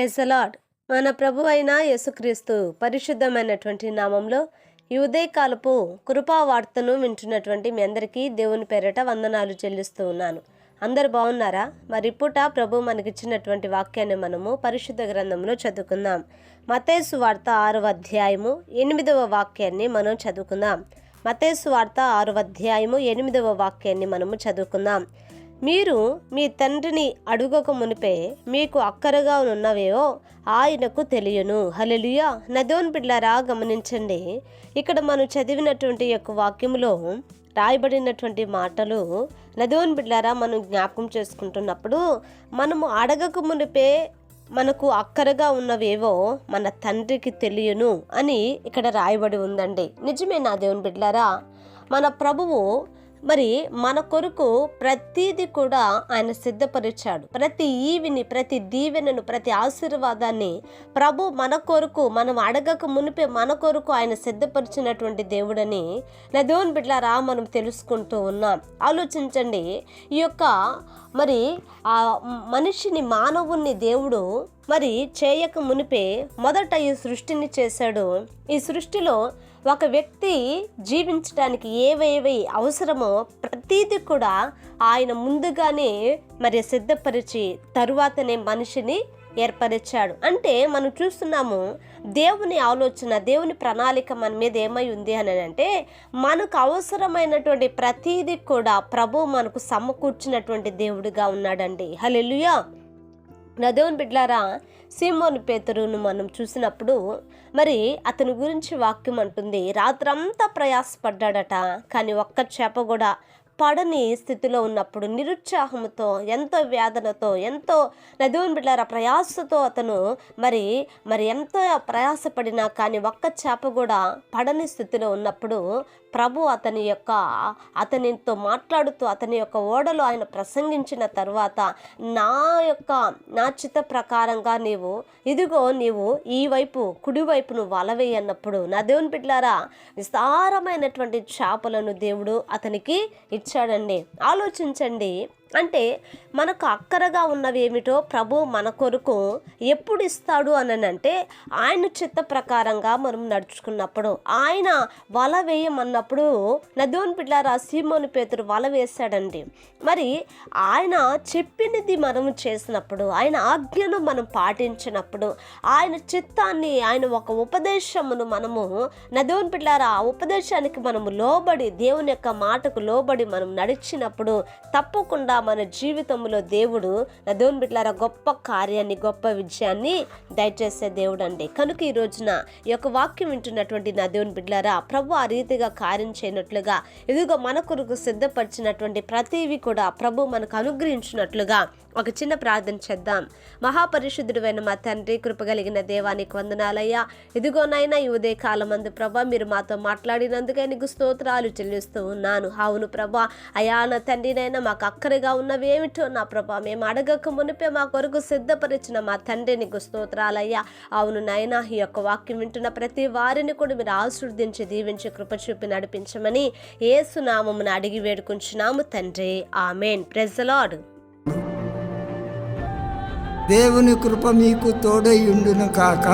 Praise the lord. మన ప్రభు అయిన యేసుక్రీస్తు పరిశుద్ధమైనటువంటి నామంలో ఈ ఉదయకాలపు కృపావార్తను వింటున్నటువంటి మీ అందరికీ దేవుని పేరట వందనాలు చెల్లిస్తూ ఉన్నాను. అందరు బాగున్నారా? మరి పూట ప్రభు మనకిచ్చినటువంటి వాక్యాన్ని మనము పరిశుద్ధ గ్రంథంలో చదువుకుందాం. మత్తయి సువార్త 6వ అధ్యాయము 8వ వాక్యాన్ని మనం చదువుకుందాం. మత్తయి సువార్త 6వ అధ్యాయము 8వ వాక్యాన్ని మనము చదువుకుందాం. మీరు మీ తండ్రిని అడుగక మునిపే మీకు అక్కరగా ఉన్నవేవో ఆయనకు తెలియను. హల్లెలూయా. నా దేవుని బిడ్డలారా, గమనించండి. ఇక్కడ మనం చదివినటువంటి యొక్క వాక్యములో రాయబడినటువంటి మాటలు నా దేవుని బిడ్డలారా మనం జ్ఞాపకం చేసుకుంటున్నప్పుడు మనము అడగక మునిపే మనకు అక్కరగా ఉన్నవేవో మన తండ్రికి తెలియను అని ఇక్కడ రాయబడి ఉందండి. నిజమే నా దేవుని బిడ్డలారా, మన ప్రభువు మరి మన కొరకు ప్రతీది కూడా ఆయన సిద్ధపరిచాడు. ప్రతి ఈవిని, ప్రతి దీవెనను, ప్రతి ఆశీర్వాదాన్ని ప్రభు మన కొరకు, మనం అడగక మునిపే మన కొరకు ఆయన సిద్ధపరిచినటువంటి దేవుడని నా దేవుని బిడ్డలారా మనం తెలుసుకుంటూ ఉన్నాం. ఆలోచించండి, ఈ యొక్క మరి ఆ మనిషిని, మానవుణ్ణి దేవుడు మరి చేయక మునిపే మొదట ఈ సృష్టిని చేశాడు. ఈ సృష్టిలో ఒక వ్యక్తి జీవించడానికి ఏవేవి అవసరమో ప్రతీది కూడా ఆయన ముందుగానే మరి సిద్ధపరిచి తరువాతనే మనిషిని ఏర్పరిచాడు. అంటే మనం చూస్తున్నాము, దేవుని ఆలోచన, దేవుని ప్రణాళిక మన మీద ఏమై ఉంది అని అంటే, మనకు అవసరమైనటువంటి ప్రతీది కూడా ప్రభు మనకు సమకూర్చినటువంటి దేవుడిగా ఉన్నాడండి. హల్లెలూయా. నా దేవుని బిడ్డలారా, సీమోను పేతురును మనం చూసినప్పుడు మరి అతని గురించి వాక్యం అంటుంది, రాత్రంతా ప్రయాసపడ్డాడట, కానీ ఒక్క చేప కూడా పడని స్థితిలో ఉన్నప్పుడు నిరుత్సాహంతో, ఎంతో వేదనతో, ఎంతో నా దేవుని బిడ్డలారా ప్రయాసతో అతను మరి ఎంతో ప్రయాసపడినా కానీ ఒక్క చేప కూడా పడని స్థితిలో ఉన్నప్పుడు ప్రభు అతనితో మాట్లాడుతూ అతని యొక్క ఓడలో ఆయన ప్రసంగించిన తర్వాత, నా చిత్త ప్రకారంగా నీవు ఈ వైపు కుడివైపు నువ్వు వలవేయి అన్నప్పుడు నా దేవుని బిడ్డలారా విస్తారమైనటువంటి చేపలను దేవుడు అతనికి ఇచ్చాడండి. ఆలోచించండి. అంటే మనకు అక్కరగా ఉన్నవి ఏమిటో ప్రభు మన కొరకు ఎప్పుడు ఇస్తాడు అని అంటే, ఆయన చిత్త ప్రకారంగా మనం నడుచుకున్నప్పుడు, ఆయన వల వేయమన్నప్పుడు నా దేవుని బిడ్డలారా సీమోను పేతురు వల వేశాడండి. మరి ఆయన చెప్పినది మనము చేసినప్పుడు, ఆయన ఆజ్ఞను మనం పాటించినప్పుడు, ఆయన చిత్తాన్ని, ఆయన ఒక ఉపదేశమును మనము నా దేవుని బిడ్డలారా ఆ ఉపదేశానికి మనము లోబడి, దేవుని యొక్క మాటకు లోబడి మనం నడిచినప్పుడు తప్పకుండా మన జీవితంలో దేవుడు నా దేవుని బిడ్డలారా గొప్ప కార్యాన్ని, గొప్ప విజయాన్ని దయచేసే దేవుడు అండి. కనుక ఈ రోజున ఈ యొక్క వాక్యం వింటున్నటువంటి నా దేవుని బిడ్డలారా ప్రభు ఆ రీతిగా కార్యం చేయనట్లుగా, ఇదిగో మన కొరకు సిద్ధపరిచినటువంటి ప్రతివి కూడా ప్రభు మనకు అనుగ్రహించినట్లుగా ఒక చిన్న ప్రార్థన చేద్దాం. మహాపరిశుద్ధుడైన మా తండ్రి, కృపగలిగిన దేవానికి వందనాలయ్యా. ఇదిగోనైనా ఈ ఉదయ కాలమందు ప్రభా మీరు మాతో మాట్లాడినందుకే నీకు స్తోత్రాలు చెల్లిస్తూ ఉన్నాను. అవును ప్రభా, అయా నా తండ్రినైనా మాకు అక్కరగా ఉన్నవి ఏమిటో నా ప్రభా మేము అడగక మునిపే మా కొరకు సిద్ధపరిచిన మా తండ్రి నీకు స్తోత్రాలయ్యా. అవును నాయనా, ఈ యొక్క వాక్యం వింటున్న ప్రతి వారిని కూడా మీరు ఆశీర్వదించి దీవించి కృప చూపి నడిపించమని యేసు నామమున అడిగి వేడుకుంటున్నాము తండ్రి. ఆమేన్. Praise the Lord. దేవుని కృప మీకు తోడై ఉండును కాక.